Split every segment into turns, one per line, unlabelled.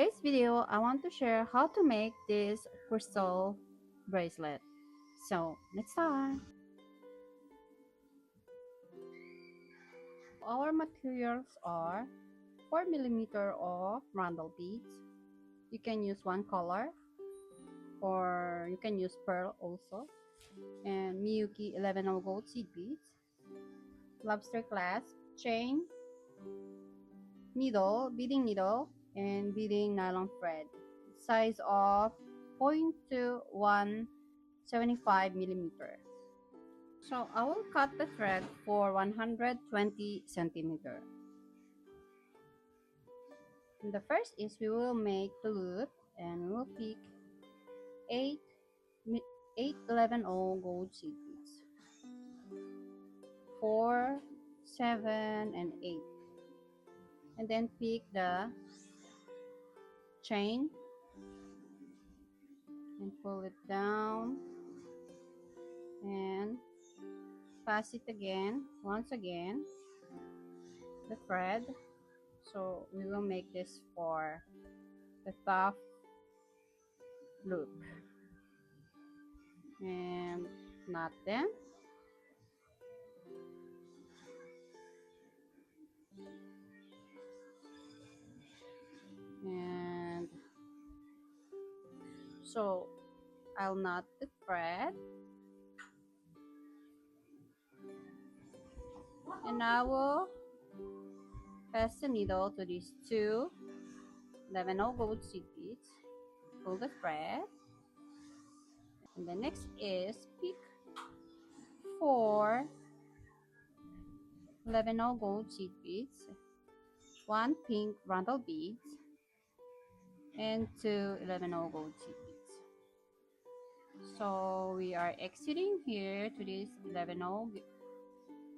Today's video, I want to share how to make this crystal bracelet. So let's start. Our materials are 4 millimeter of rondel beads. You can use one color or you can use pearl also. And Miyuki 11 gold seed beads, lobster clasp, chain, needle, beading needle, and beading nylon thread. Size of 0.2175 millimeter. So I will cut the thread for 120 centimeter. And the first is we will make the loop and we will pick 8 8 11 gold seed beads. 4, 7 and 8. And then pick the chain and pull it down and pass it again once again the thread. So we will make this for the top loop and knot them. And so I'll knot the thread and I will pass the needle to these two 11 gold seed beads, pull the thread, and the next is pick 4 11 gold seed beads, 1 pink rondel beads, and 2 11 gold seed beads. So we are exiting here to these 11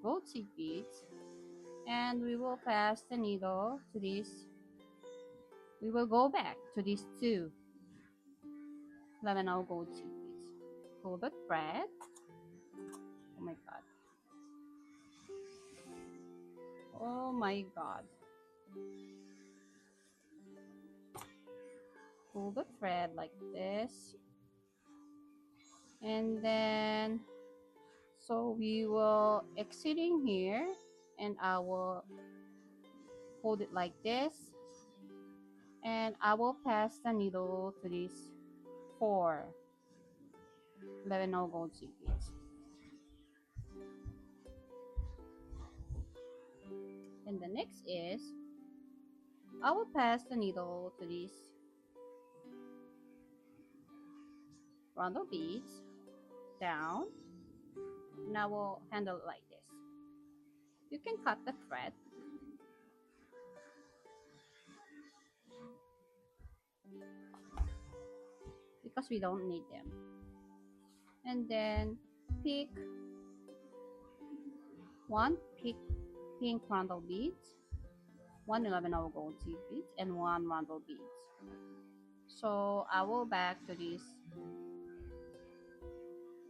gold seed beads, and we will pass the needle to this. We will go back to these two 11 gold seed beads. Pull the thread. Oh my god. Oh my god. Pull the thread like this. And then, so we will exiting here and I will hold it like this. And I will pass the needle to these 4 11 gold seed beads. And the next is I will pass the needle to these rondel beads down, and I will handle it like this. You can cut the thread because we don't need them. And then pick one pink rondel beads, 11 gold seed beads, and 1 rondel beads. So I will back to these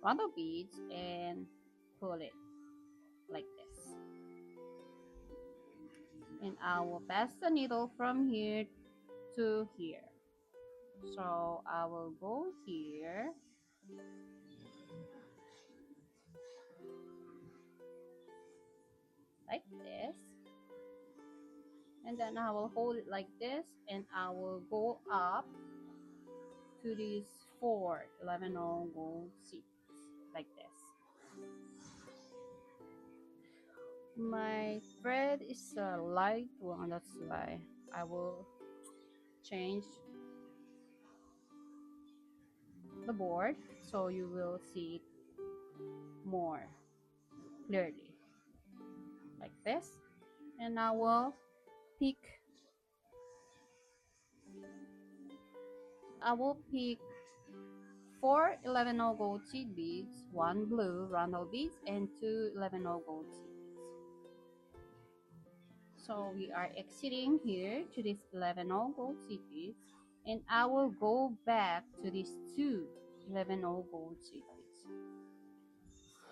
rondel beads and pull it like this. And I will pass the needle from here to here. So I will go here like this, and then I will hold it like this, and I will go up to these 4 11 gold seeds like this. My thread is a light one, that's why I will change the board so you will see it more clearly like this. And I will pick 4 11 gold seed beads, 1 blue rondel beads, and 2 11 gold seed beads. So we are exiting here to this 11 gold seed beads, and I will go back to these 2 11 gold seed beads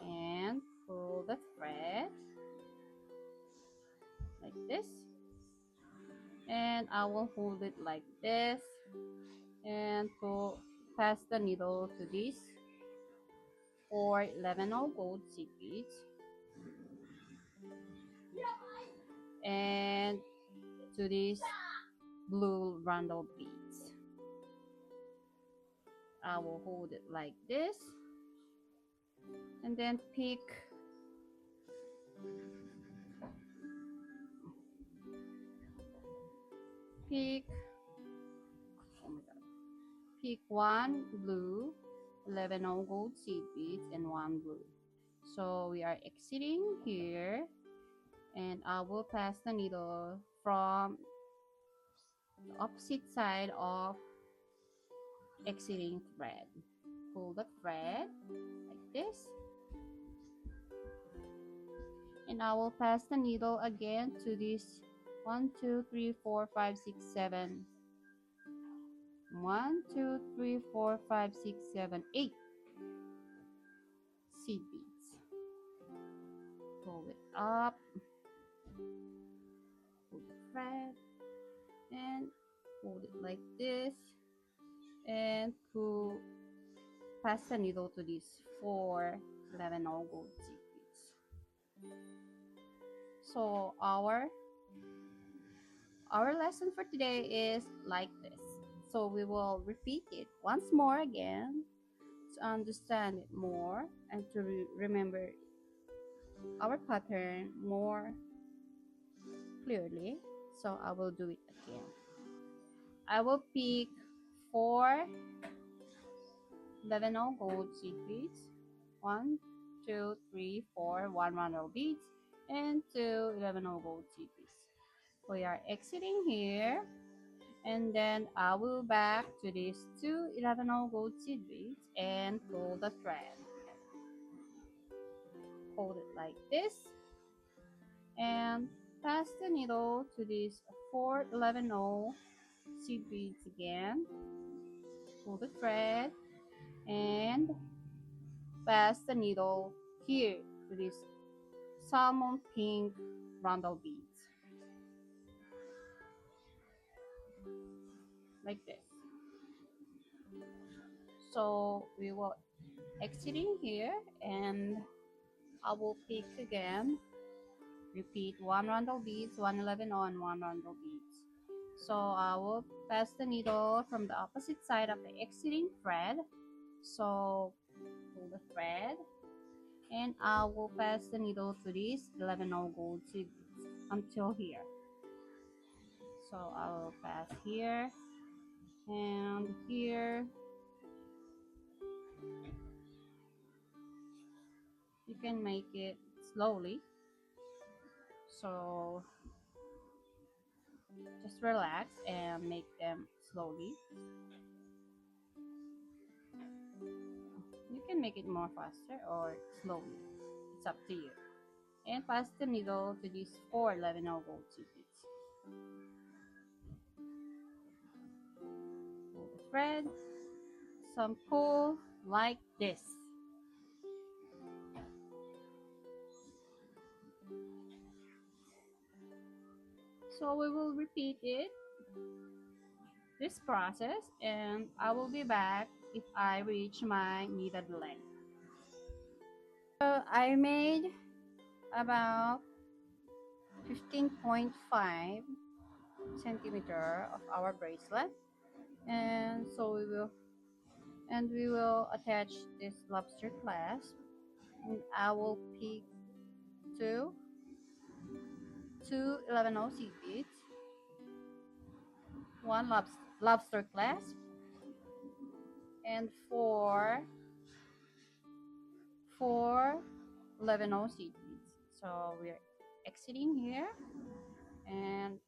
and pull the thread like this, and I will hold it like this and pass the needle to this for 11 gold seed beads and to these blue random beads. I will hold it like this and then pick oh my god, pick one blue, 11 gold seed beads and one blue. So we are exiting here and I will pass the needle from the opposite side of exiting thread. Pull the thread like this and I will pass the needle again to this 1 2 3 4 5 6 7 1 2 3 4 5 6 7 8 seed beads. Pull it up, pull the thread and hold it like this and pass the needle to these 4 11 gold seed beads. So our lesson for today is like this. So we will repeat it once more again to understand it more and to remember our pattern more clearly. So I will do it again. I will pick 4 11 gold seed beads, 1 2 3 4 1 round beads and 2 11 gold seed beads. We are exiting here and then I will back to these 2 11 gold seed beads and pull the thread. Hold it like this and pass the needle to these 4 11 seed beads again. Pull the thread and pass the needle here to these salmon pink roundel beads like this. So we will exiting here and I will pick again, repeat 1 roundel beads, 1 11 on 1 roundel beads. So I will pass the needle from the opposite side of the exiting thread. So pull the thread and I will pass the needle to this 11 gold seed beads until here. So I will pass here and here. You can make it slowly. So just relax and make them slowly. You can make it more faster or slowly. It's up to you. And pass the needle to these 4 11 gold seed beads. Pull the thread. Some pull like this. So we will repeat this process and I will be back if I reach my needed length. So I made about 15.5 centimeter of our bracelet and so we will attach this lobster clasp and I will pick two 11 seed beads, one lobster clasp and four 11 seed beads. So we're exiting here and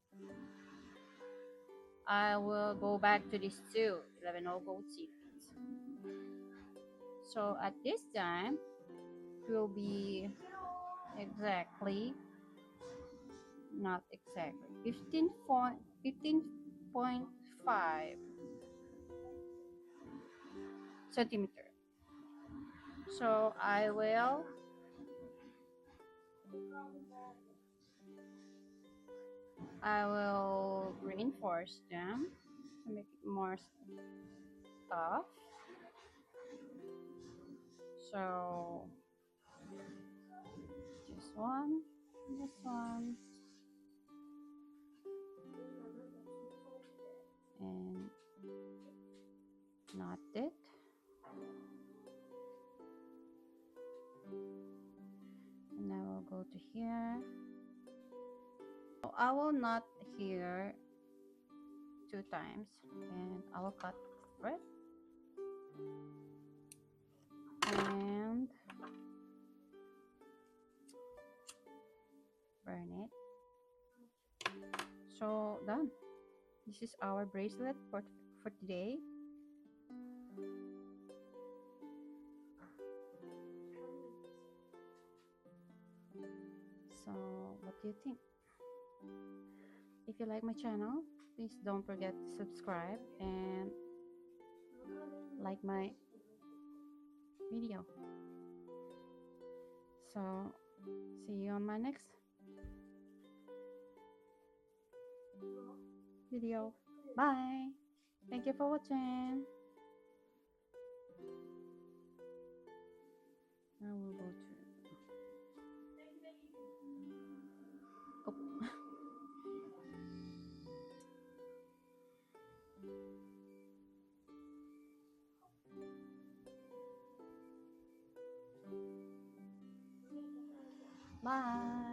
I will go back to these 2 11 gold seed beads. So at this time it will be exactly not exactly 15.5 centimeter. So I will I will reinforce them to make it more tough. So this one, and knot it. And I will go to here. So I will knot here 2 times, and I will cut thread and burn it. So done. This is our bracelet for today. So what do you think? If you like my channel, please don't forget to subscribe and like my video. So see you on my next video. Bye. Thank you for watching. I will go to oh. Bye.